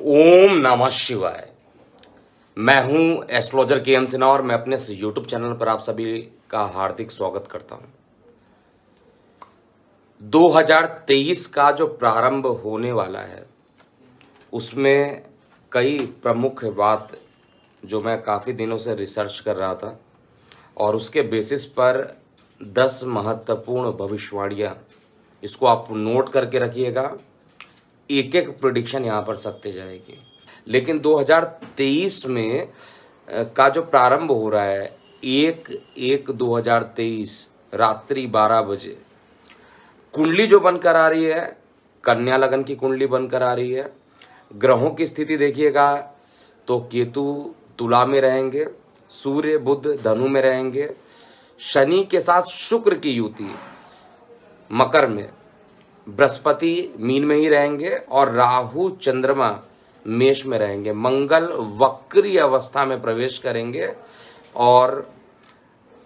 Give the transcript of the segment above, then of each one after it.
ओम नमः शिवाय। मैं हूं एस्ट्रोलॉजर के एम सिन्हा और मैं अपने यूट्यूब चैनल पर आप सभी का हार्दिक स्वागत करता हूं। 2023 का जो प्रारंभ होने वाला है उसमें कई प्रमुख बात जो मैं काफ़ी दिनों से रिसर्च कर रहा था और उसके बेसिस पर 10 महत्वपूर्ण भविष्यवाणियाँ, इसको आप नोट करके रखिएगा। एक एक प्रेडिक्शन यहाँ पर सत्य जाएगी। लेकिन 2023 में का जो प्रारंभ हो रहा है 1/1/2023 रात्रि 12 बजे कुंडली जो बनकर आ रही है, कन्या लगन की कुंडली बनकर आ रही है। ग्रहों की स्थिति देखिएगा तो केतु तुला में रहेंगे, सूर्य बुध धनु में रहेंगे, शनि के साथ शुक्र की युति मकर में, बृहस्पति मीन में ही रहेंगे और राहु चंद्रमा मेष में रहेंगे। मंगल वक्री अवस्था में प्रवेश करेंगे और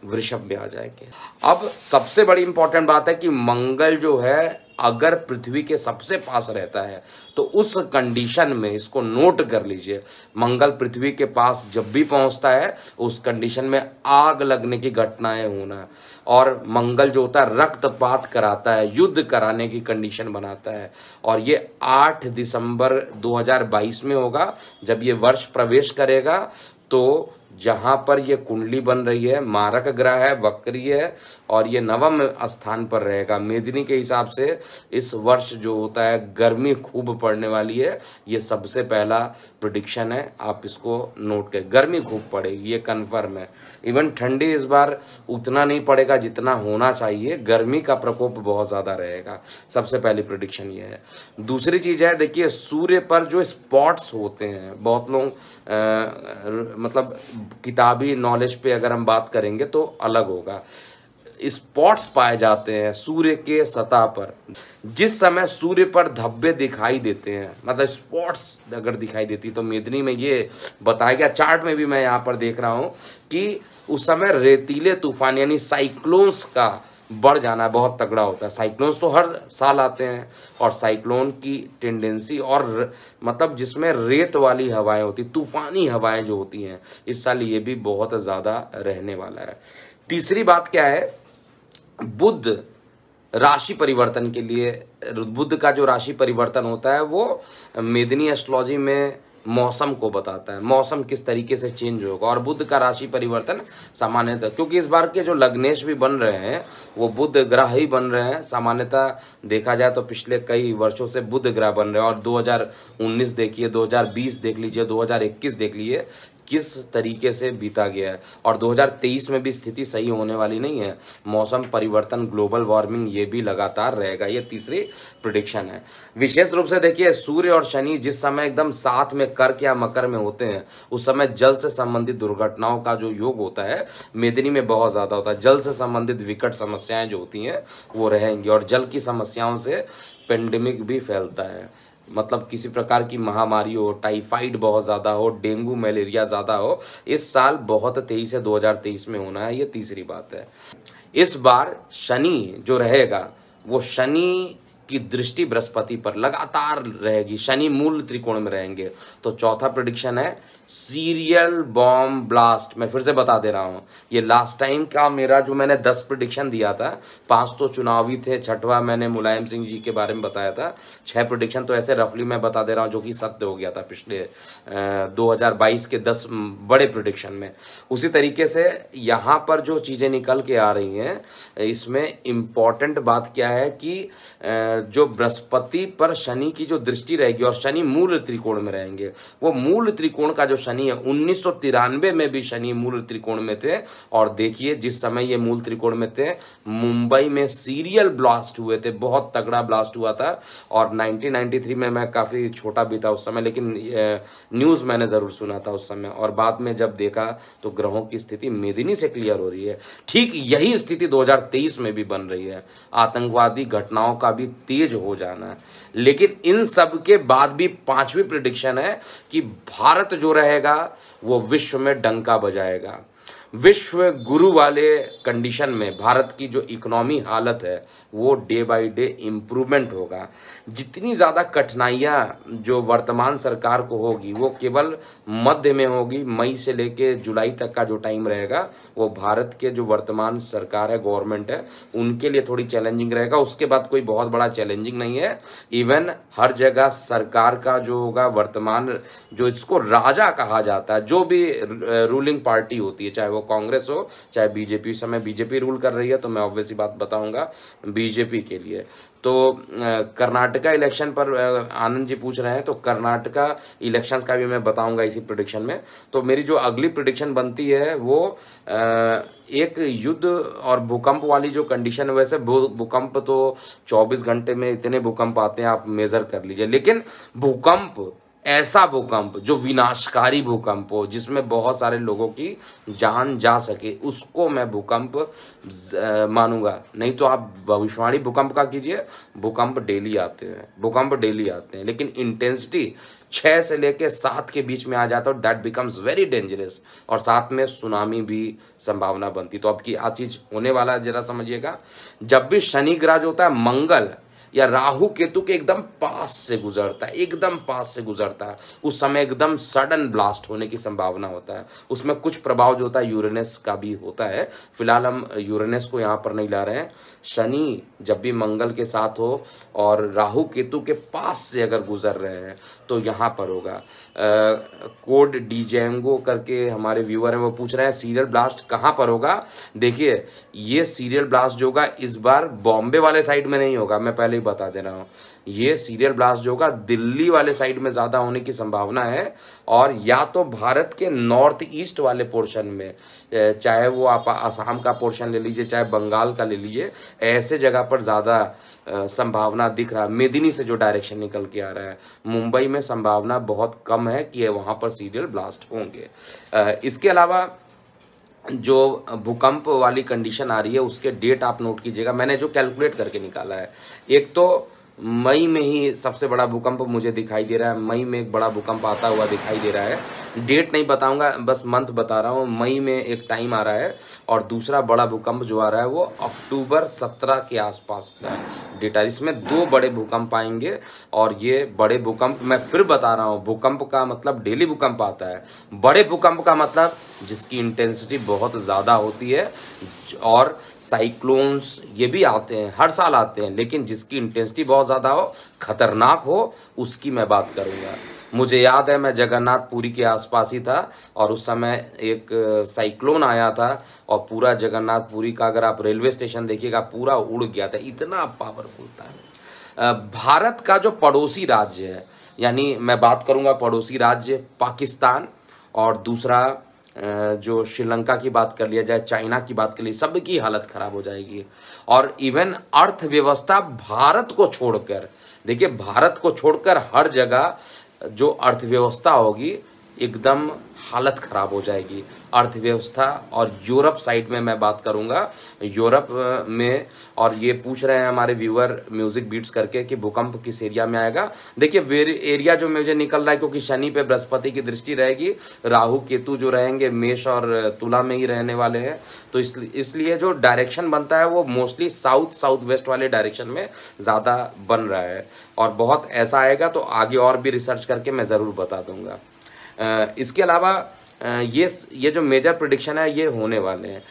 वृषभ में आ जाएंगे। अब सबसे बड़ी इंपॉर्टेंट बात है कि मंगल जो है अगर पृथ्वी के सबसे पास रहता है तो उस कंडीशन में, इसको नोट कर लीजिए, मंगल पृथ्वी के पास जब भी पहुंचता है उस कंडीशन में आग लगने की घटनाएं होना, और मंगल जो होता है रक्तपात कराता है, युद्ध कराने की कंडीशन बनाता है। और ये 8 दिसंबर 2022 में होगा जब ये वर्ष प्रवेश करेगा। तो जहाँ पर ये कुंडली बन रही है, मारक ग्रह है, वक्री है और ये नवम स्थान पर रहेगा। मेदिनी के हिसाब से इस वर्ष जो होता है गर्मी खूब पड़ने वाली है। ये सबसे पहला प्रेडिक्शन है, आप इसको नोट करें। गर्मी खूब पड़ेगी, ये कन्फर्म है। इवन ठंडी इस बार उतना नहीं पड़ेगा जितना होना चाहिए, गर्मी का प्रकोप बहुत ज़्यादा रहेगा। सबसे पहली प्रेडिक्शन ये है। दूसरी चीज़ है, देखिए सूर्य पर जो स्पॉट्स होते हैं, बहुत लोग मतलब किताबी नॉलेज पे अगर हम बात करेंगे तो अलग होगा। स्पॉट्स पाए जाते हैं सूर्य के सतह पर। जिस समय सूर्य पर धब्बे दिखाई देते हैं, मतलब स्पॉट्स अगर दिखाई देती, तो मेदिनी में ये बताया गया, चार्ट में भी मैं यहाँ पर देख रहा हूँ कि उस समय रेतीले तूफान यानी साइक्लोन्स का बढ़ जाना बहुत तगड़ा होता है। साइक्लोन्स तो हर साल आते हैं और साइक्लोन की टेंडेंसी और मतलब जिसमें रेत वाली हवाएं होती, तूफानी हवाएं जो होती हैं, इस साल ये भी बहुत ज़्यादा रहने वाला है। तीसरी बात क्या है, बुध राशि परिवर्तन के लिए, बुध का जो राशि परिवर्तन होता है वो मेदिनी एस्ट्रोलॉजी में मौसम को बताता है, मौसम किस तरीके से चेंज होगा। और बुध का राशि परिवर्तन सामान्यतः, क्योंकि इस बार के जो लग्नेश भी बन रहे हैं वो बुध ग्रह ही बन रहे हैं। सामान्यतः देखा जाए तो पिछले कई वर्षों से बुध ग्रह बन रहे हैं। और 2019 देखिए, 2020 देख लीजिए, 2021 देख लीजिए किस तरीके से बीता गया है। और 2023 में भी स्थिति सही होने वाली नहीं है। मौसम परिवर्तन, ग्लोबल वार्मिंग, ये भी लगातार रहेगा। ये तीसरी प्रेडिक्शन है। विशेष रूप से देखिए सूर्य और शनि जिस समय एकदम साथ में कर्क या मकर में होते हैं उस समय जल से संबंधित दुर्घटनाओं का जो योग होता है मेदिनी में बहुत ज़्यादा होता है। जल से संबंधित विकट समस्याएं जो होती हैं वो रहेंगी और जल की समस्याओं से पेंडेमिक भी फैलता है। मतलब किसी प्रकार की महामारी हो, टाइफाइड बहुत ज़्यादा हो, डेंगू मलेरिया ज़्यादा हो, इस साल बहुत तेज़ी से 2023 में होना है। ये तीसरी बात है। इस बार शनि जो रहेगा वो शनि की दृष्टि बृहस्पति पर लगातार रहेगी, शनि मूल त्रिकोण में रहेंगे। तो चौथा प्रेडिक्शन है सीरियल बॉम्ब ब्लास्ट। मैं फिर से बता दे रहा हूँ, ये लास्ट टाइम का मेरा जो मैंने 10 प्रेडिक्शन दिया था, 5 तो चुनावी थे, 6वां मैंने मुलायम सिंह जी के बारे में बताया था। 6 प्रेडिक्शन तो ऐसे रफली मैं बता दे रहा हूँ जो कि सत्य हो गया था पिछले 2022 के 10 बड़े प्रेडिक्शन में। उसी तरीके से यहाँ पर जो चीज़ें निकल के आ रही हैं, इसमें इम्पॉर्टेंट बात क्या है कि जो बृहस्पति पर शनि की जो दृष्टि रहेगी और शनि मूल त्रिकोण में रहेंगे। वो मूल त्रिकोण का जो शनि है, 1993 में भी शनि मूल त्रिकोण में थे। और देखिए जिस समय ये मूल त्रिकोण में थे, मुंबई में सीरियल ब्लास्ट हुए थे, बहुत तगड़ा ब्लास्ट हुआ था। और 1993 में मैं काफ़ी छोटा भी था उस समय, लेकिन न्यूज़ मैंने ज़रूर सुना था उस समय। और बाद में जब देखा तो ग्रहों की स्थिति मेदिनी से क्लियर हो रही है। ठीक यही स्थिति 2023 में भी बन रही है। आतंकवादी घटनाओं का भी तेज हो जाना है। लेकिन इन सब के बाद भी 5वीं प्रेडिक्शन है कि भारत जो रहेगा वो विश्व में डंका बजाएगा। विश्व गुरु वाले कंडीशन में भारत की जो इकोनॉमी हालत है वो डे बाय डे इम्प्रूवमेंट होगा। जितनी ज़्यादा कठिनाइयाँ जो वर्तमान सरकार को होगी वो केवल मध्य में होगी। मई से लेके जुलाई तक का जो टाइम रहेगा वो भारत के जो वर्तमान सरकार है, गवर्नमेंट है, उनके लिए थोड़ी चैलेंजिंग रहेगा। उसके बाद कोई बहुत बड़ा चैलेंजिंग नहीं है। इवन हर जगह सरकार का जो होगा वर्तमान, जो इसको राजा कहा जाता है, जो भी रूलिंग पार्टी होती है, चाहे वो कांग्रेस हो चाहे बीजेपी, इस समय बीजेपी रूल कर रही है तो मैं ऑब्वियसली बात बताऊंगा बीजेपी के लिए। तो कर्नाटका इलेक्शन पर आनंद जी पूछ रहे हैं, तो कर्नाटका इलेक्शंस का भी मैं बताऊंगा इसी प्रिडिक्शन में। तो मेरी जो अगली प्रिडिक्शन बनती है वो एक युद्ध और भूकंप वाली जो कंडीशन है। वैसे भूकंप तो 24 घंटे में इतने भूकंप आते हैं, आप मेज़र कर लीजिए, लेकिन भूकंप, ऐसा भूकंप जो विनाशकारी भूकंप हो, जिसमें बहुत सारे लोगों की जान जा सके, उसको मैं भूकंप मानूंगा। नहीं तो आप भविष्यवाणी भूकंप का कीजिए, भूकंप डेली आते हैं, भूकंप डेली आते हैं, लेकिन इंटेंसिटी 6 से लेके 7 के बीच में आ जाता है, दैट बिकम्स वेरी डेंजरस, और साथ में सुनामी भी संभावना बनती। तो अब की आ चीज़ होने वाला है, जरा समझिएगा। जब भी शनि ग्रह जो होता है, मंगल या राहु केतु के एकदम पास से गुजरता है, एकदम पास से गुजरता है, उस समय एकदम सडन ब्लास्ट होने की संभावना होता है। उसमें कुछ प्रभाव जो होता है यूरेनस का भी होता है। फिलहाल हम यूरेनस को यहाँ पर नहीं ला रहे हैं। शनि जब भी मंगल के साथ हो और राहु केतु के पास से अगर गुजर रहे हैं तो यहाँ पर होगा। कोड डीजेंगो करके हमारे व्यूअर हैं, वो पूछ रहे हैं सीरियल ब्लास्ट कहाँ पर होगा। देखिए, ये सीरियल ब्लास्ट जो होगा इस बार बॉम्बे वाले साइड में नहीं होगा, मैं पहले ही बता दे रहा हूँ। ये सीरियल ब्लास्ट जो होगा दिल्ली वाले साइड में ज़्यादा होने की संभावना है, और या तो भारत के नॉर्थ ईस्ट वाले पोर्शन में, चाहे वो आप आसाम का पोर्शन ले लीजिए चाहे बंगाल का ले लीजिए, ऐसे जगह पर ज़्यादा संभावना दिख रहा है। मेदिनी से जो डायरेक्शन निकल के आ रहा है, मुंबई में संभावना बहुत कम है कि वहाँ पर सीरियल ब्लास्ट होंगे। इसके अलावा जो भूकंप वाली कंडीशन आ रही है उसके डेट आप नोट कीजिएगा। मैंने जो कैलकुलेट करके निकाला है, एक तो मई में ही सबसे बड़ा भूकंप मुझे दिखाई दे रहा है। मई में एक बड़ा भूकंप आता हुआ दिखाई दे रहा है। डेट नहीं बताऊंगा, बस मंथ बता रहा हूँ। मई में एक टाइम आ रहा है, और दूसरा बड़ा भूकंप जो आ रहा है वो अक्टूबर 17 के आसपास का डेटा। इसमें 2 बड़े भूकंप आएंगे, और ये बड़े भूकंप, मैं फिर बता रहा हूँ, भूकंप का मतलब डेली भूकंप आता है। बड़े भूकंप का मतलब जिसकी इंटेंसिटी बहुत ज़्यादा होती है, और साइक्लोन्स ये भी आते हैं, हर साल आते हैं, लेकिन जिसकी इंटेंसिटी बहुत ज़्यादा हो, खतरनाक हो, उसकी मैं बात करूँगा। मुझे याद है मैं जगन्नाथपुरी के आसपास ही था, और उस समय एक साइक्लोन आया था, और पूरा जगन्नाथपुरी का अगर आप रेलवे स्टेशन देखिएगा पूरा उड़ गया था, इतना पावरफुल था। भारत का जो पड़ोसी राज्य है, यानी मैं बात करूँगा पड़ोसी राज्य पाकिस्तान, और दूसरा जो श्रीलंका की बात कर लिया जाए, चाइना की बात कर ली, सबकी हालत खराब हो जाएगी। और इवन अर्थव्यवस्था भारत को छोड़कर, देखिए भारत को छोड़कर हर जगह जो अर्थव्यवस्था होगी एकदम हालत ख़राब हो जाएगी अर्थव्यवस्था। और यूरोप साइड में मैं बात करूंगा, यूरोप में, और ये पूछ रहे हैं हमारे व्यूअर म्यूजिक बीट्स करके कि भूकंप किस एरिया में आएगा। देखिए एरिया जो मुझे निकल रहा है, क्योंकि शनि पे बृहस्पति की दृष्टि रहेगी, राहु केतु जो रहेंगे मेष और तुला में ही रहने वाले हैं, तो इसलिए जो डायरेक्शन बनता है वो मोस्टली साउथ वेस्ट वाले डायरेक्शन में ज़्यादा बन रहा है। और बहुत ऐसा आएगा तो आगे और भी रिसर्च करके मैं ज़रूर बता दूंगा। इसके अलावा ये जो मेजर प्रेडिक्शन है ये होने वाले हैं।